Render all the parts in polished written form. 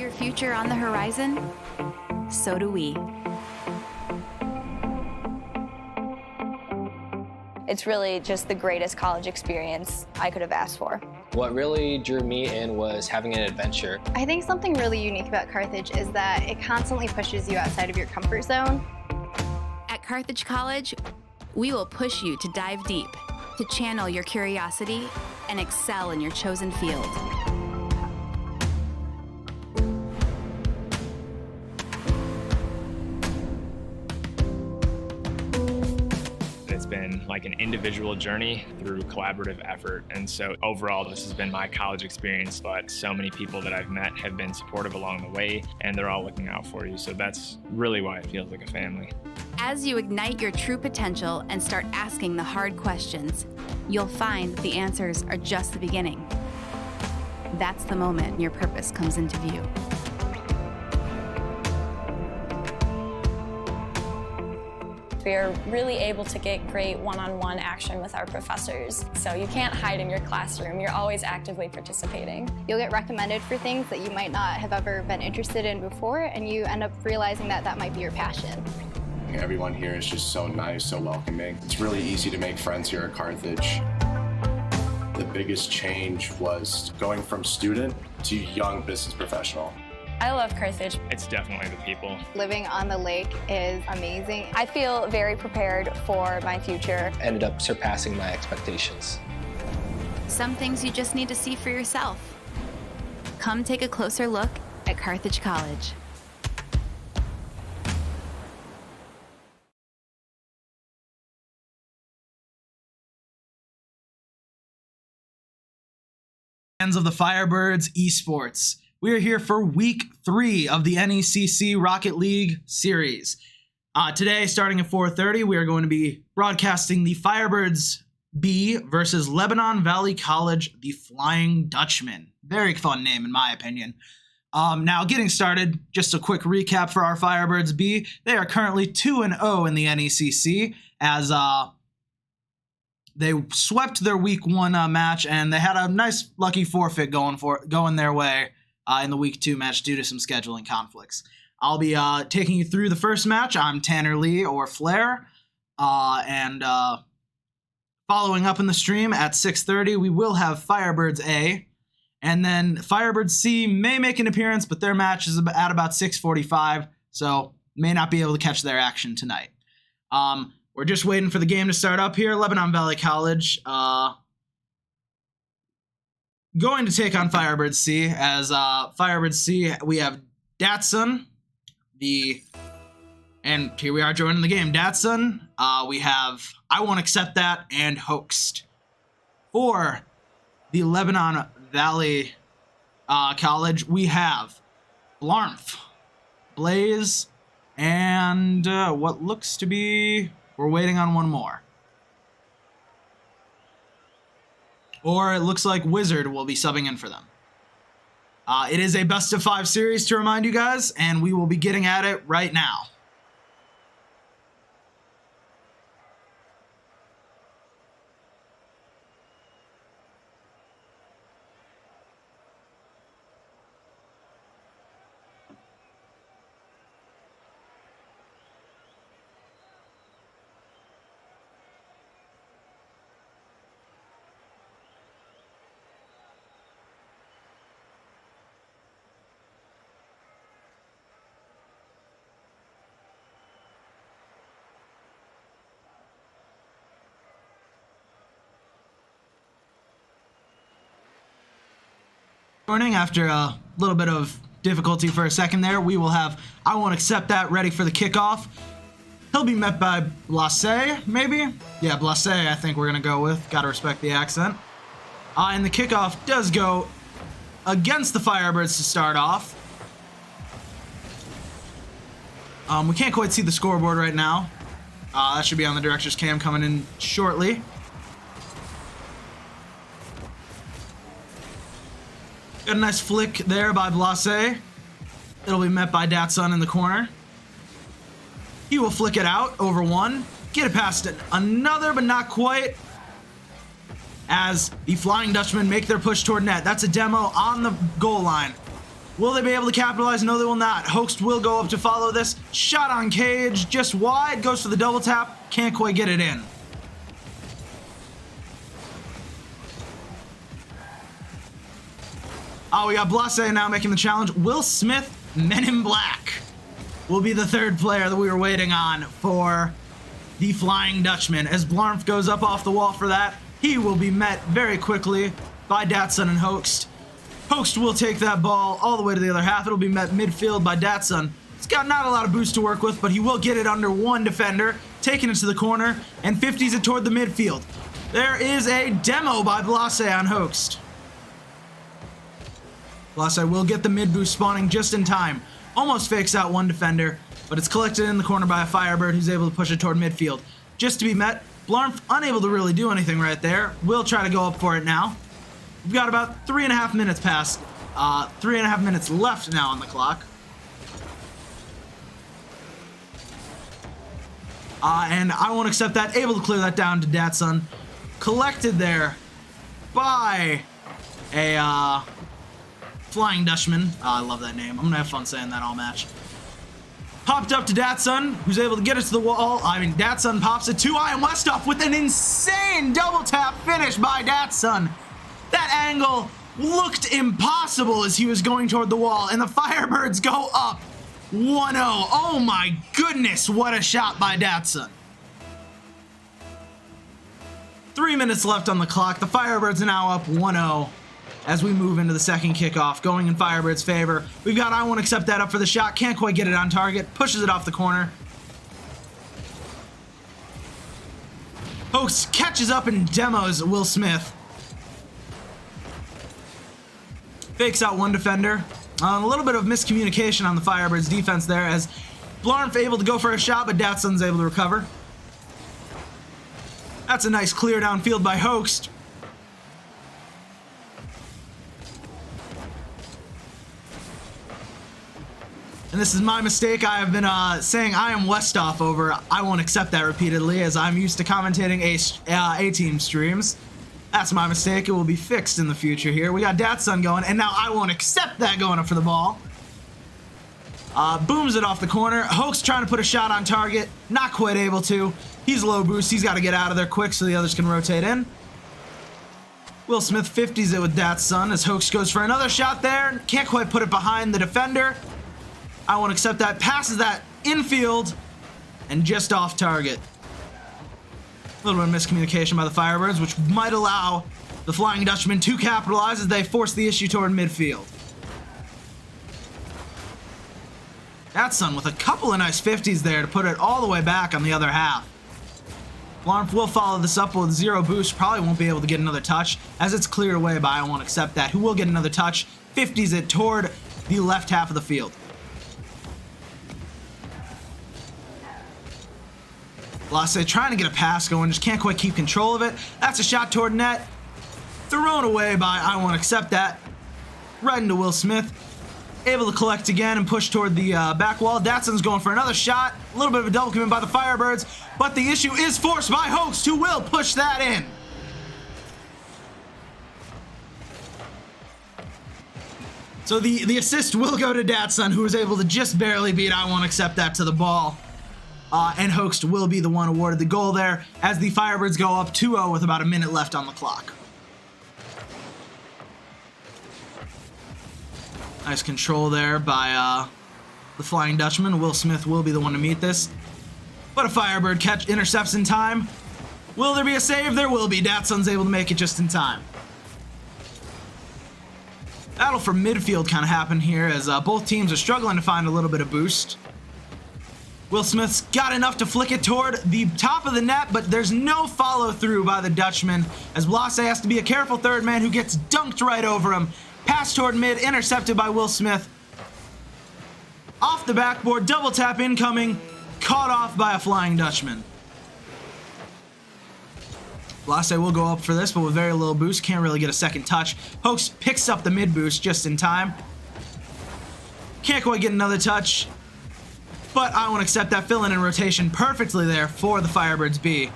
your future on the horizon? So do we. It's really just the greatest college experience I could have asked for. What really drew me in was having an adventure. I think something really unique about Carthage is that it constantly pushes you outside of your comfort zone. At Carthage College, we will push you to dive deep, to channel your curiosity, and excel in your chosen field. It's been like an individual journey through collaborative effort. And so overall, this has been my college experience, but so many people that I've met have been supportive along the way, and they're all looking out for you. So that's really why it feels like a family. As you ignite your true potential and start asking the hard questions, you'll find the answers are just the beginning. That's the moment your purpose comes into view. We are really able to get great one-on-one action with our professors. So you can't hide in your classroom. You're always actively participating. You'll get recommended for things that you might not have ever been interested in before, and you end up realizing that that might be your passion. Everyone here is just so nice, so welcoming. It's really easy to make friends here at Carthage. The biggest change was going from student to young business professional. I love Carthage. It's definitely the people. Living on the lake is amazing. I feel very prepared for my future. Ended up surpassing my expectations. Some things you just need to see for yourself. Come take a closer look at Carthage College. Fans of the Firebirds esports. We are here for week 3 of the NECC Rocket League series. Today, starting at 4:30, we are going to be broadcasting the Firebirds B versus Lebanon Valley College, the Flying Dutchman. Very fun name, in my opinion. Now, getting started, just a quick recap for our Firebirds B. They are currently 2-0 in the NECC as they swept their week 1 match, and they had a nice lucky forfeit going their way in the week 2 match due to some scheduling conflicts. I'll be taking you through the first match. I'm Tanner Lee, or Flair, and following up in the stream at 6:30, we will have Firebirds A, and then Firebirds C may make an appearance, but their match is at about 6:45, so may not be able to catch their action tonight. We're just waiting for the game to start up here. Lebanon Valley College going to take on Firebirds C. As Firebirds C, we have Datsun, and here we are joining the game. Datsun, we have I Won't Accept That, and Hoaxed. For the Lebanon Valley College, we have Blarmf, Blaze, and what looks to be, we're waiting on one more. Or it looks like Wizard will be subbing in for them. It is a best of 5 series, to remind you guys, and we will be getting at it right now. After a little bit of difficulty for a second there, we will have I Won't Accept That ready for the kickoff. He'll be met by Blase, maybe? Yeah, Blase, I think we're going to go with. Got to respect the accent. And the kickoff does go against the Firebirds to start off. We can't quite see the scoreboard right now. That should be on the director's cam coming in shortly. Got a nice flick there by Blase. It'll be met by Datsun in the corner. He will flick it out over one. Get it past it. Another, but not quite. As the Flying Dutchmen make their push toward net. That's a demo on the goal line. Will they be able to capitalize? No, they will not. Hoaxed will go up to follow this. Shot on cage, just wide, goes for the double tap. Can't quite get it in. Oh, we got Blase now making the challenge. Will Smith, Men in Black, will be the third player that we were waiting on for the Flying Dutchman. As Blarmf goes up off the wall for that, he will be met very quickly by Datsun and Hoaxed. Hoaxed will take that ball all the way to the other half. It'll be met midfield by Datsun. He's got not a lot of boost to work with, but he will get it under one defender, taking it to the corner, and 50s it toward the midfield. There is a demo by Blase on Hoaxed. Blase will get the mid boost spawning just in time. Almost fakes out one defender, but it's collected in the corner by a Firebird who's able to push it toward midfield. Just to be met, Blarmf unable to really do anything right there. Will try to go up for it now. We've got about 3.5 minutes past. 3.5 minutes left now on the clock. And I won't accept that. Able to clear that down to Datsun. Collected there by a Flying Dutchman. I love that name. I'm gonna have fun saying that all match. Popped up to Datsun, who's able to get it to the wall. Datsun pops it to Iron Westoff with an insane double tap finish by Datsun. That angle looked impossible as he was going toward the wall, and the Firebirds go up 1-0. Oh my goodness, what a shot by Datsun. 3 minutes left on the clock. The Firebirds are now up 1-0 as we move into the second kickoff, going in Firebirds' favor. We've got I Won't Accept That up for the shot. Can't quite get it on target. Pushes it off the corner. Hoax catches up and demos Will Smith. Fakes out one defender. A little bit of miscommunication on the Firebirds' defense there as Blarmf able to go for a shot, but Datsun's able to recover. That's a nice clear downfield by Hoaxed. And this is my mistake. I have been saying I am Westoff over I Won't Accept That repeatedly as I'm used to commentating A-team streams. That's my mistake. It will be fixed in the future here. We got Datsun going, and now I Won't Accept That going up for the ball. Booms it off the corner. Hoax trying to put a shot on target. Not quite able to. He's low boost. He's got to get out of there quick so the others can rotate in. Will Smith 50s it with Datsun as Hoax goes for another shot there. Can't quite put it behind the defender. I Won't Accept That. Passes that infield and just off target. A little bit of miscommunication by the Firebirds, which might allow the Flying Dutchman to capitalize as they force the issue toward midfield. Datsun with a couple of nice 50s there to put it all the way back on the other half. Blarmf will follow this up with zero boost. Probably won't be able to get another touch as it's cleared away by I Won't Accept That, who will get another touch. 50s it toward the left half of the field. Blase trying to get a pass going, just can't quite keep control of it. That's a shot toward net. Thrown away by I Won't Accept That. Right into Will Smith. Able to collect again and push toward the back wall. Datsun's going for another shot. A little bit of a double commit by the Firebirds, but the issue is forced by Hoax, who will push that in. So the assist will go to Datsun, who was able to just barely beat I Won't Accept That to the ball. And Hoaxed will be the one awarded the goal there as the Firebirds go up 2-0 with about a minute left on the clock. Nice control there by the Flying Dutchman. Will Smith will be the one to meet this. But a Firebird catch intercepts in time. Will there be a save? There will be. Datsun's able to make it just in time. Battle for midfield kind of happened here as both teams are struggling to find a little bit of boost. Will Smith's got enough to flick it toward the top of the net, but there's no follow through by the Dutchman as Blase has to be a careful third man who gets dunked right over him. Pass toward mid, intercepted by Will Smith. Off the backboard, double tap incoming, caught off by a Flying Dutchman. Blase will go up for this, but with very little boost, can't really get a second touch. Hoax picks up the mid boost just in time. Can't quite get another touch. But I Won't Accept That, filling in rotation perfectly there for the Firebirds B.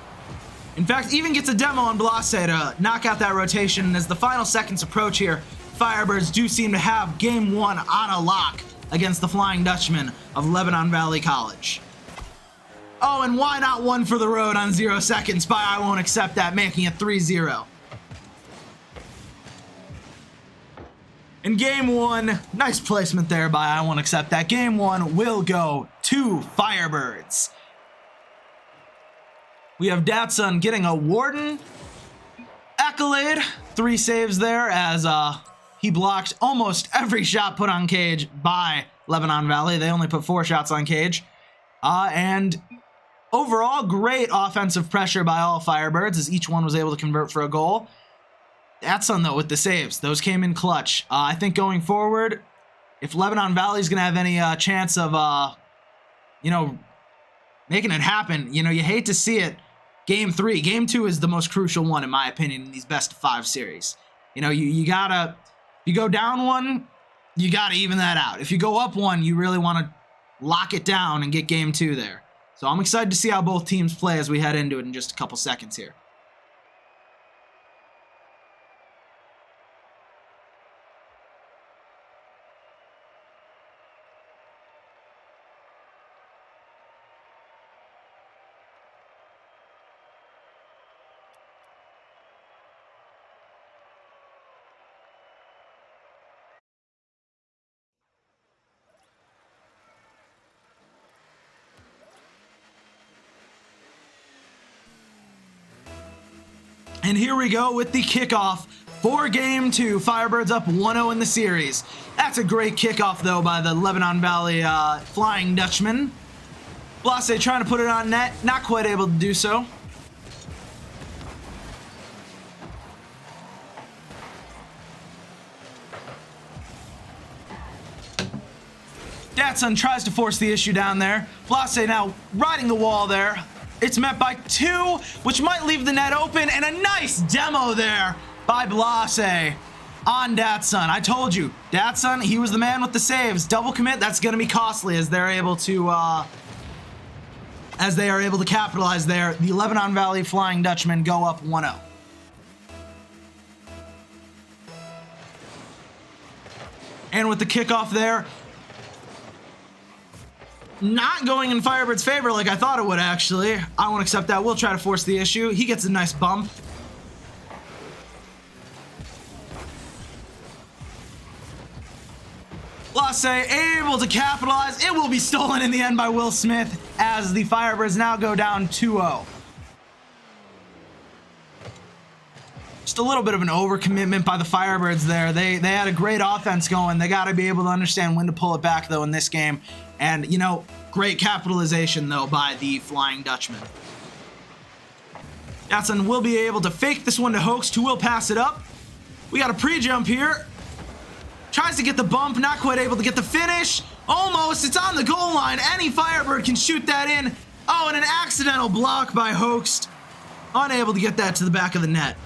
In fact, even gets a demo on Blase to knock out that rotation. And as the final seconds approach here, Firebirds do seem to have game 1 on a lock against the Flying Dutchman of Lebanon Valley College. Oh, and why not 1 for the road on 0 seconds by I Won't Accept That, making it 3-0. In game 1, nice placement there by I Won't Accept That. Game 1 will go to Firebirds. We have Datsun getting a Warden accolade. 3 saves there as he blocked almost every shot put on Cage by Lebanon Valley. They only put 4 shots on Cage. And overall, great offensive pressure by all Firebirds as each one was able to convert for a goal. Datsun, though, with the saves. Those came in clutch. I think going forward, if Lebanon Valley is going to have any chance of, making it happen, you hate to see it. Game 3. Game 2 is the most crucial one, in my opinion, in these best of 5 series. You gotta, if you go down 1, you gotta even that out. If you go up 1, you really want to lock it down and get game 2 there. So I'm excited to see how both teams play as we head into it in just a couple seconds here. And here we go with the kickoff for Game 2. Firebirds up 1-0 in the series. That's a great kickoff, though, by the Lebanon Valley Flying Dutchman. Blase trying to put it on net, not quite able to do so. Datsun tries to force the issue down there. Blase now riding the wall there. It's met by 2, which might leave the net open, and a nice demo there by Blase on Datsun. I told you, Datsun, he was the man with the saves. Double commit, that's going to be costly as they're able to, capitalize there. The Lebanon Valley Flying Dutchmen go up 1-0. And with the kickoff there, not going in Firebirds' favor like I thought it would, actually. I won't accept that. We'll try to force the issue. He gets a nice bump. Blase able to capitalize. It will be stolen in the end by Will Smith as the Firebirds now go down 2-0. Just a little bit of an overcommitment by the Firebirds there. They had a great offense going. They got to be able to understand when to pull it back, though, in this game. And, great capitalization, though, by the Flying Dutchman. Datsun will be able to fake this one to Hoax, who will pass it up. We got a pre-jump here. Tries to get the bump, not quite able to get the finish. Almost, it's on the goal line. Any Firebird can shoot that in. Oh, and an accidental block by Hoax. Unable to get that to the back of the net.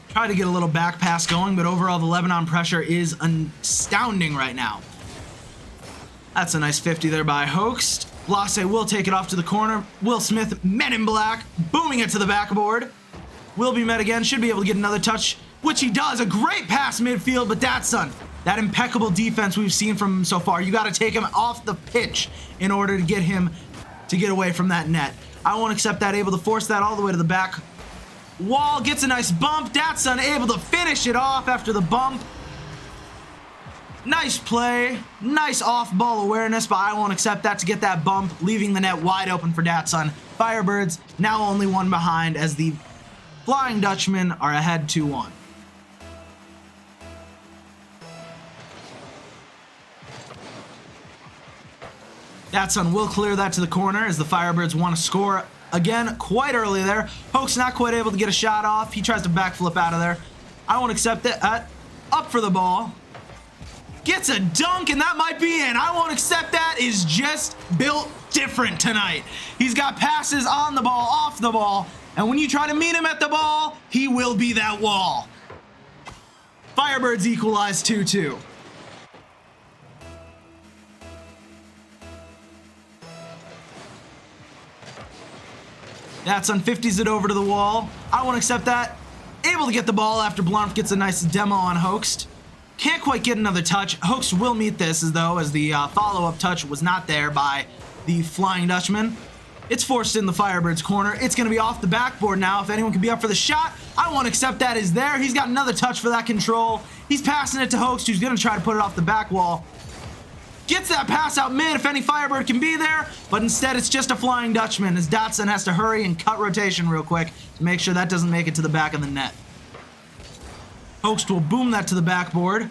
Try to get a little back pass going, but overall the Lebanon pressure is astounding right now. That's a nice 50 there by Hoax. Blase will take it off to the corner. Will Smith, Men in Black, booming it to the backboard. Will be met again, should be able to get another touch, which he does. A great pass midfield, but Datsun, that impeccable defense we've seen from him so far. You got to take him off the pitch in order to get him to get away from that net. I won't accept that, able to force that all the way to the back wall, gets a nice bump. Datsun able to finish it off after the bump. Nice play, nice off-ball awareness, but I won't accept that to get that bump, leaving the net wide open for Datsun. Firebirds now only 1 behind as the Flying Dutchmen are ahead 2-1. Datsun will clear that to the corner as the Firebirds want to score again quite early there. Hoax not quite able to get a shot off. He tries to backflip out of there. I won't accept it. Up for the ball. Gets a dunk, and that might be in. I won't accept that. Is just built different tonight. He's got passes on the ball, off the ball, and when you try to meet him at the ball, he will be that wall. Firebirds equalize 2-2. That's on 50s it over to the wall. I won't accept that. Able to get the ball after Blarf gets a nice demo on Hoaxed. Can't quite get another touch. Hoaxed will meet this as the follow-up touch was not there by the Flying Dutchman. It's forced in the Firebirds corner. It's going to be off the backboard now. If anyone can be up for the shot, I won't accept that is there. He's got another touch for that control. He's passing it to Hoaxed, who's going to try to put it off the back wall. Gets that pass out mid if any Firebird can be there, but instead it's just a Flying Dutchman as Dotson has to hurry and cut rotation real quick to make sure that doesn't make it to the back of the net. Hoaxed will boom that to the backboard.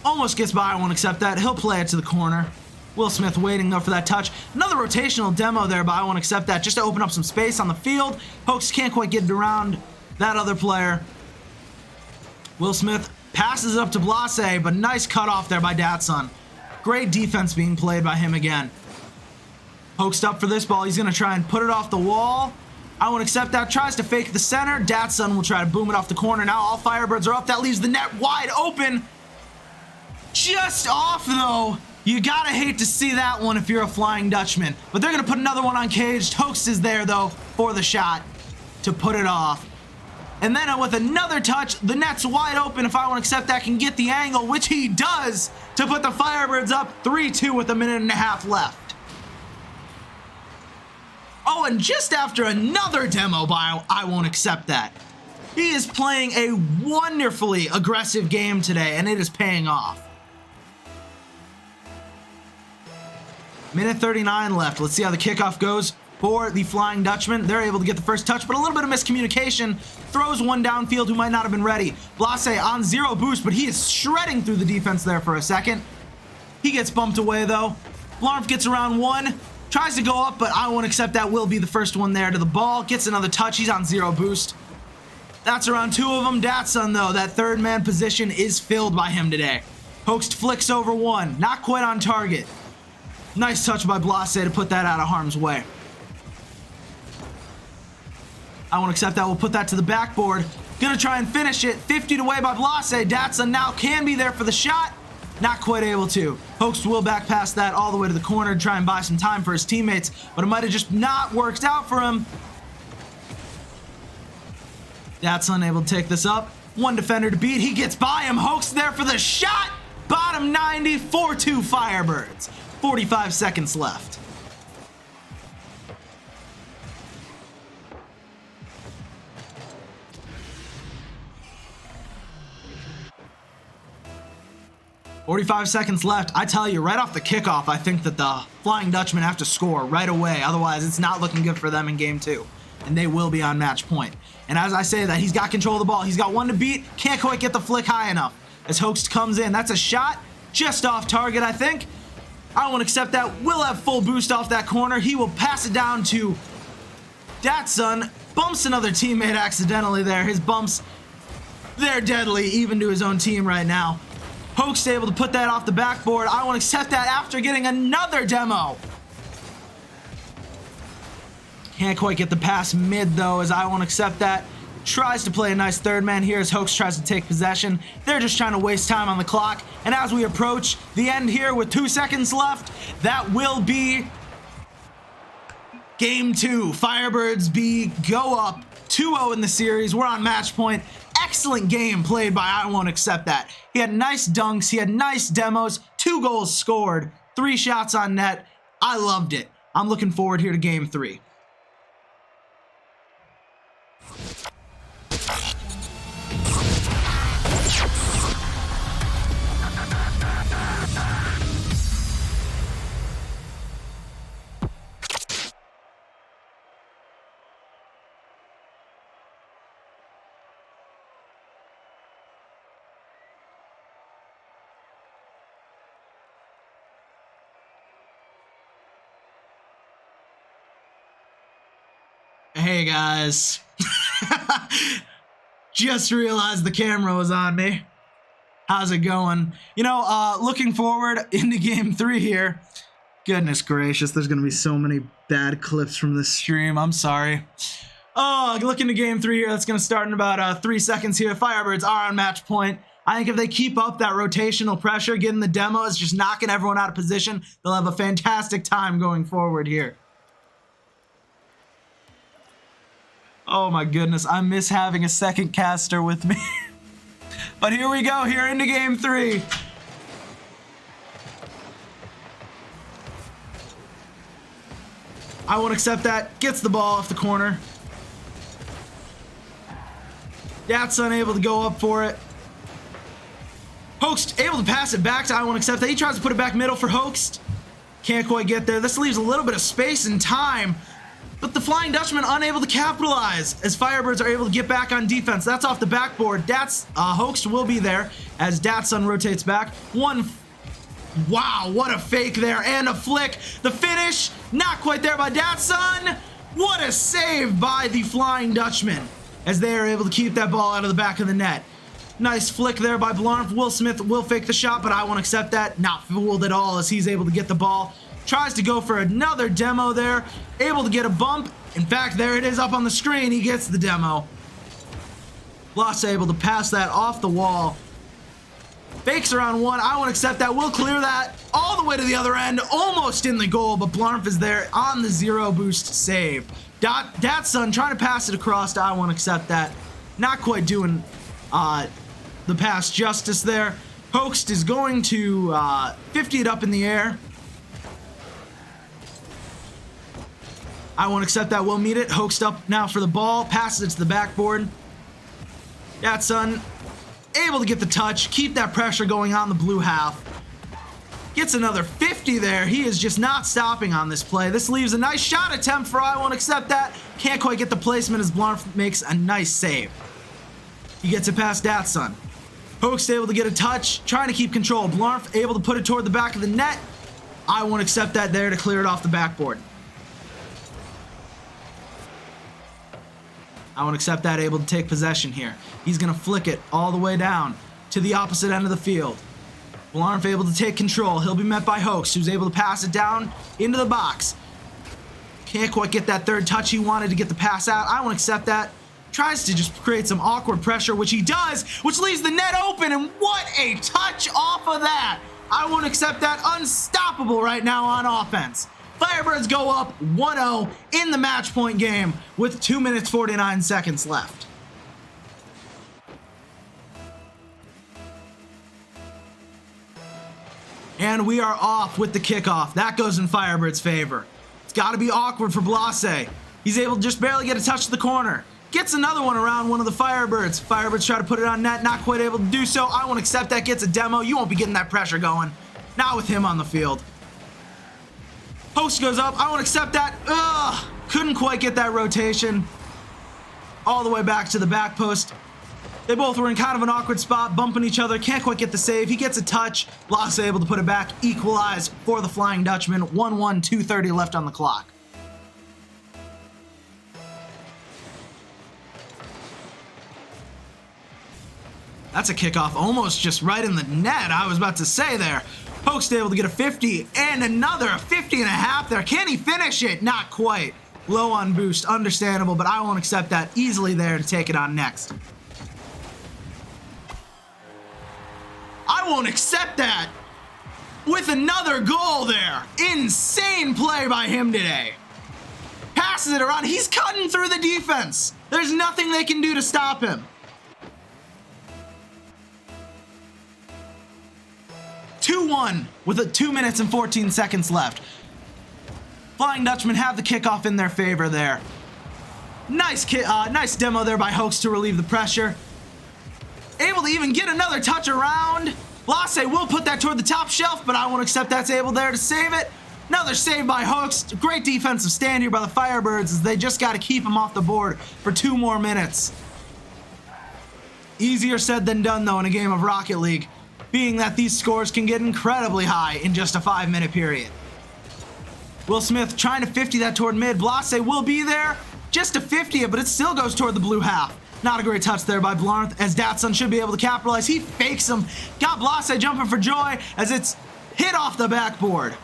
Almost gets by, I won't accept that. He'll play it to the corner. Will Smith waiting though for that touch. Another rotational demo there, but I won't accept that just to open up some space on the field. Hoaxed can't quite get it around that other player. Will Smith passes it up to Blase, but nice cutoff there by Datsun. Great defense being played by him again. Hoaxed up for this ball. He's going to try and put it off the wall. I won't accept that. Tries to fake the center. Datsun will try to boom it off the corner. Now all Firebirds are up. That leaves the net wide open. Just off, though. You gotta hate to see that one if you're a Flying Dutchman. But they're going to put another one on caged. Hoaxed is there, though, for the shot to put it off. And then with another touch, the net's wide open. If I won't accept that, can get the angle, which he does, to put the Firebirds up 3-2 with a minute and a half left. Oh, and just after another demo by I won't accept that. He is playing a wonderfully aggressive game today, and it is paying off. Minute 39 left. Let's see how the kickoff goes for the Flying Dutchman. They're able to get the first touch, but a little bit of miscommunication. Throws one downfield who might not have been ready. Blase on 0 boost, but he is shredding through the defense there for a second. He gets bumped away, though. Blarf gets around one. Tries to go up, but I won't accept that. Will be the first one there to the ball. Gets another touch. He's on 0 boost. That's around 2 of them. Datsun, though, that third man position is filled by him today. Hoaxed flicks over one. Not quite on target. Nice touch by Blase to put that out of harm's way. I won't accept that. We'll put that to the backboard. Gonna try and finish it. 50 away by Blase. Datsun now can be there for the shot. Not quite able to. Hoaxed will back past that all the way to the corner to try and buy some time for his teammates, but it might have just not worked out for him. Datsun unable to take this up. One defender to beat. He gets by him. Hoaxed there for the shot. Bottom 90, 4-2 Firebirds. 45 seconds left. I tell you, right off the kickoff, I think that the Flying Dutchmen have to score right away. Otherwise, it's not looking good for them in game 2. And they will be on match point. And as I say that, he's got control of the ball. He's got one to beat. Can't quite get the flick high enough. As Hoaxed comes in, that's a shot. Just off target, I think. I won't accept that. Will have full boost off that corner. He will pass it down to Datsun. Bumps another teammate accidentally there. His bumps, they're deadly, even to his own team right now. Hoaxed able to put that off the backboard. I won't accept that after getting another demo. Can't quite get the pass mid, though, as I won't accept that. Tries to play a nice third man here as Hoaxed tries to take possession. They're just trying to waste time on the clock. And as we approach the end here with 2 seconds left, that will be game 2. Firebirds go up 2-0 in the series. We're on match point. Excellent game played by I won't accept that. He had nice dunks. He had nice demos. 2 goals scored. 3 shots on net. I loved it. I'm looking forward here to game 3. Hey guys, just realized the camera was on me. How's it going? You know, looking forward into game 3 here. Goodness gracious, there's gonna be so many bad clips from this stream. I'm sorry. Oh, looking to game 3 here. That's gonna start in about 3 seconds here. Firebirds are on match point. I think if they keep up that rotational pressure, getting the demos, just knocking everyone out of position, they'll have a fantastic time going forward here. Oh my goodness, I miss having a second caster with me. But here we go, here into game 3. I won't accept that. Gets the ball off the corner. That's unable to go up for it. Hoaxed able to pass it back to I won't accept that. He tries to put it back middle for Hoaxed. Can't quite get there. This leaves a little bit of space and time. But the Flying Dutchman unable to capitalize as Firebirds are able to get back on defense. That's off the backboard. Hoaxed will be there as Datsun rotates back. Wow, what a fake there and a flick. The finish, not quite there by Datsun. What a save by the Flying Dutchman as they are able to keep that ball out of the back of the net. Nice flick there by Blarnf. Will Smith will fake the shot, but I won't accept that. Not fooled at all as he's able to get the ball. Tries to go for another demo there. Able to get a bump. In fact, there it is up on the screen. He gets the demo. Loss able to pass that off the wall. Fakes around one. I won't accept that. We'll clear that all the way to the other end. Almost in the goal, but Blarnf is there on the 0 boost save. Datsun trying to pass it across to I won't accept that. Not quite doing the pass justice there. Hoaxed is going to 50 it up in the air. I won't accept that. We'll meet it. Hoaxed up now for the ball. Passes it to the backboard. Datsun able to get the touch. Keep that pressure going on the blue half. Gets another 50 there. He is just not stopping on this play. This leaves a nice shot attempt for I won't accept that. Can't quite get the placement as Blarnf makes a nice save. He gets it past Datsun. Hoaxed able to get a touch. Trying to keep control. Blarnf able to put it toward the back of the net. I won't accept that there to clear it off the backboard. I won't accept that, able to take possession here. He's going to flick it all the way down to the opposite end of the field. Blarnf able to take control. He'll be met by Hoax, who's able to pass it down into the box. Can't quite get that third touch he wanted to get the pass out. I won't accept that. Tries to just create some awkward pressure, which he does, which leaves the net open, and what a touch off of that. I won't accept that. Unstoppable right now on offense. Firebirds go up 1-0 in the match point game with 2 minutes 49 seconds left. And we are off with the kickoff. That goes in Firebirds' favor. It's got to be awkward for Blase. He's able to just barely get a touch to the corner. Gets another one around one of the Firebirds. Firebirds try to put it on net, not quite able to do so. I won't accept that. Gets a demo. You won't be getting that pressure going. Not with him on the field. Host goes up. I won't accept that. Ugh. Couldn't quite get that rotation. All the way back to the back post. They both were in kind of an awkward spot, bumping each other. Can't quite get the save. He gets a touch. Blase able to put it back. Equalize for the Flying Dutchman. 1-1, 2:30 left on the clock. That's a kickoff almost just right in the net. I was about to say there. Hoax able to get a 50 and another 50 and a half there. Can he finish it? Not quite. Low on boost, understandable, but I won't accept that. Easily there to take it on next. I won't accept that. With another goal there. Insane play by him today. Passes it around. He's cutting through the defense. There's nothing they can do to stop him. 2-1 with 2 minutes and 14 seconds left. Flying Dutchman have the kickoff in their favor there. Nice demo there by Hoax to relieve the pressure. Able to even get another touch around. Blase will put that toward the top shelf, but I won't accept that's able there to save it. Another save by Hoax. Great defensive stand here by the Firebirds as they just got to keep him off the board for 2 more minutes. Easier said than done though in a game of Rocket League, being that these scores can get incredibly high in just a 5-minute period. Will Smith trying to 50 that toward mid. Blase will be there. Just to 50 it, but it still goes toward the blue half. Not a great touch there by Blarnf as Datsun should be able to capitalize. He fakes him. Got Blase jumping for joy as it's hit off the backboard.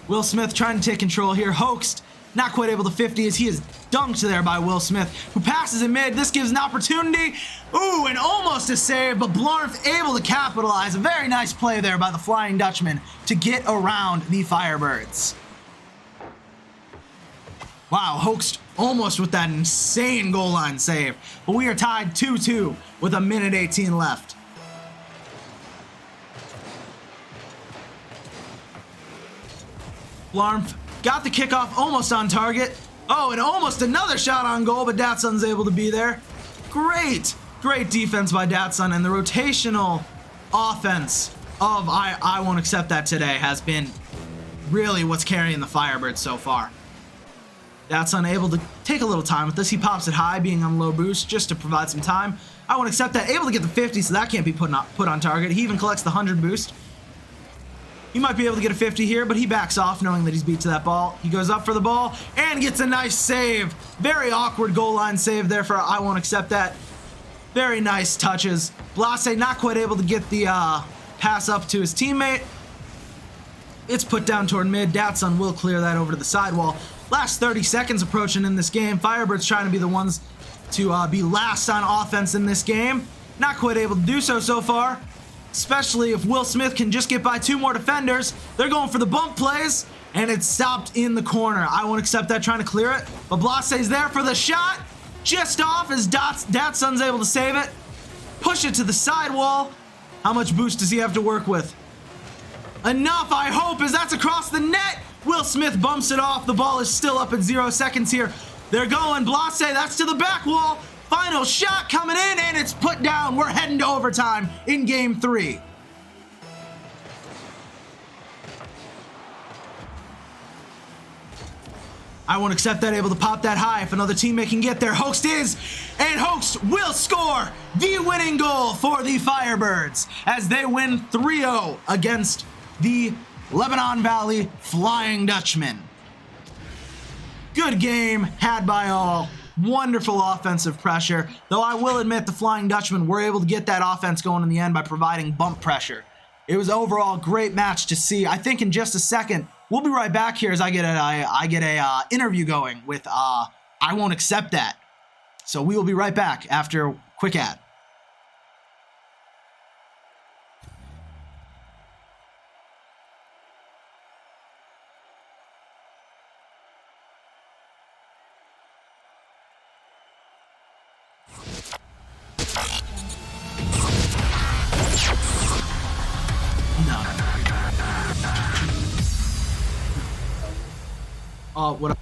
Will Smith trying to take control here. Hoaxed, not quite able to 50 as he is dunked there by Will Smith, who passes in mid. This gives an opportunity. Ooh, and almost a save, but Blarnf able to capitalize. A very nice play there by the Flying Dutchman to get around the Firebirds. Wow, Hoaxed almost with that insane goal line save. But we are tied 2-2 with a minute 18 left. Blarmf got the kickoff almost on target. Oh, and almost another shot on goal, but Datson's able to be there. Great defense by Datsun, and the rotational offense of I Won't Accept That today has been really what's carrying the Firebirds so far. Datsun able to take a little time with this. He pops it high, being on low boost, just to provide some time. I Won't Accept That, able to get the 50, so that can't be put on target. He even collects the 100 boost. He might be able to get a 50 here, but he backs off knowing that he's beat to that ball. He goes up for the ball and gets a nice save. Very awkward goal line save there for I Won't Accept That. Very nice touches. Blase not quite able to get the pass up to his teammate. It's put down toward mid. Datsun will clear that over to the sidewall. Last 30 seconds approaching in this game. Firebirds trying to be the ones to be last on offense in this game. Not quite able to do so far. Especially if Will Smith can just get by 2 more defenders. They're going for the bump plays, and it's stopped in the corner. I Won't Accept That, trying to clear it, but Blase's there for the shot. Just off as Datsun's able to save it. Push it to the sidewall. How much boost does he have to work with? Enough, I hope, as that's across the net. Will Smith bumps it off. The ball is still up at 0 seconds here. They're going. Blase, that's to the back wall. Final shot coming in, and it's put down. We're heading to overtime in game 3. I Won't Accept That, able to pop that high if another teammate can get there. Hoaxed is, and Hoaxed will score the winning goal for the Firebirds as they win 3-0 against the Lebanon Valley Flying Dutchmen. Good game had by all. Wonderful offensive pressure, though I will admit the Flying Dutchmen were able to get that offense going in the end by providing bump pressure. It was overall a great match to see. I think in just a second, we'll be right back here as I get a interview going with I Won't Accept That. So we will be right back after a quick ad. What?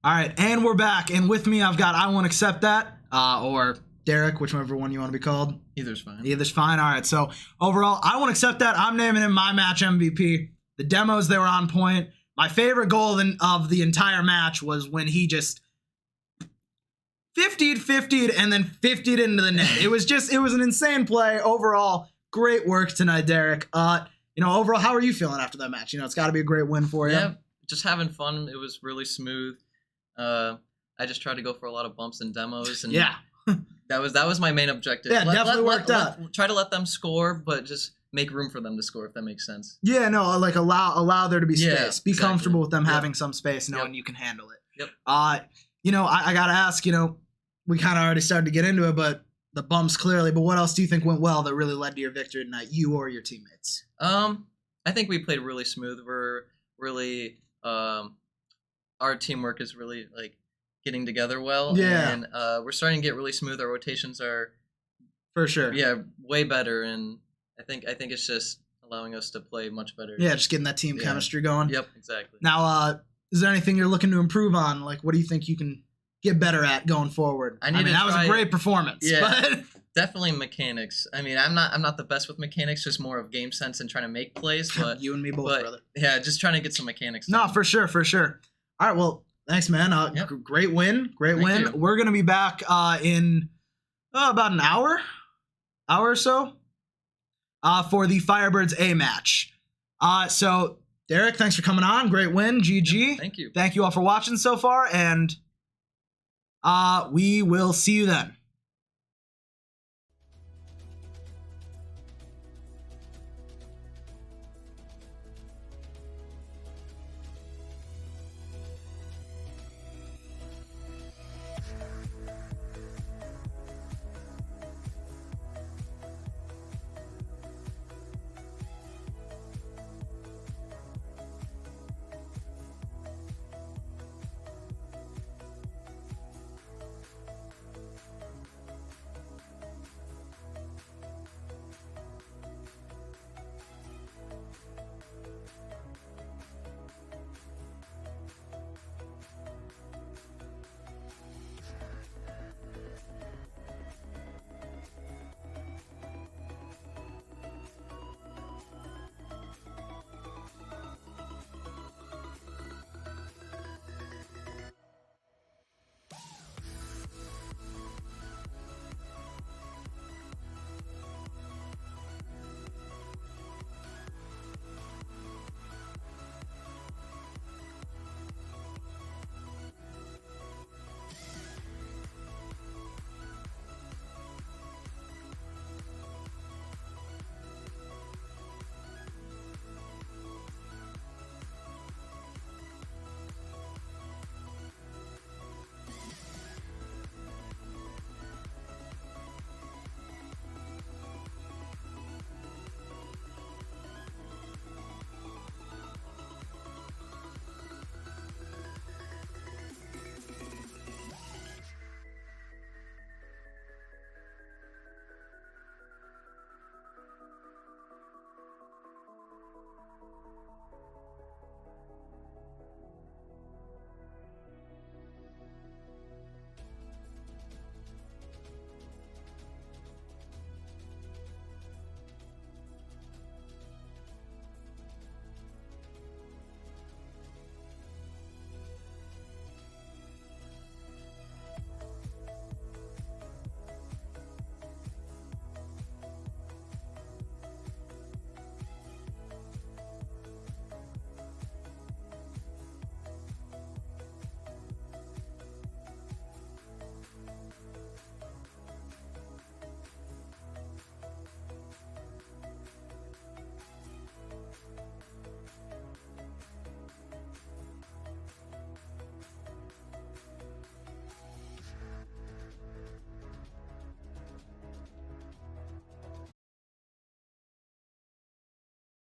All right, and we're back. And with me, I've got I Won't Accept That, or Derek, whichever one you want to be called. Either's fine. Either's fine. All right, so overall, I Won't Accept That. I'm naming him my match MVP. The demos, they were on point. My favorite goal of the entire match was when he just 50'd, and then 50'd into the net. It was an insane play. Overall, great work tonight, Derek. Overall, how are you feeling after that match? It's got to be a great win for you. Yeah, just having fun. It was really smooth. I just tried to go for a lot of bumps and demos, and yeah, that was my main objective. Yeah, definitely worked out. Try to let them score, but just make room for them to score, if that makes sense. Yeah, no, like allow there to be space. Be exactly. comfortable with them having some space, knowing you can handle it. Yep. I gotta ask. We kind of already started to get into it, but the bumps clearly. But what else do you think went well that really led to your victory tonight, you or your teammates? I think we played really smooth. We're really our teamwork is really like getting together well. Yeah. And we're starting to get really smooth. Our rotations are for sure. Yeah, way better. And I think it's just allowing us to play much better. Yeah, just getting that team chemistry going. Yep, exactly. Now, is there anything you're looking to improve on? Like, what do you think you can get better at going forward? That was a great performance. Yeah, but definitely mechanics. I'm not the best with mechanics, just more of game sense and trying to make plays. But you and me both, brother. Yeah, just trying to get some mechanics down. No, for sure. All right, well, thanks, man. Great win. Great win. You. We're gonna be back in about an hour or so, for the Firebirds A match. So Derek, thanks for coming on. Great win. GG. Yep, thank you. Thank you all for watching so far, and we will see you then.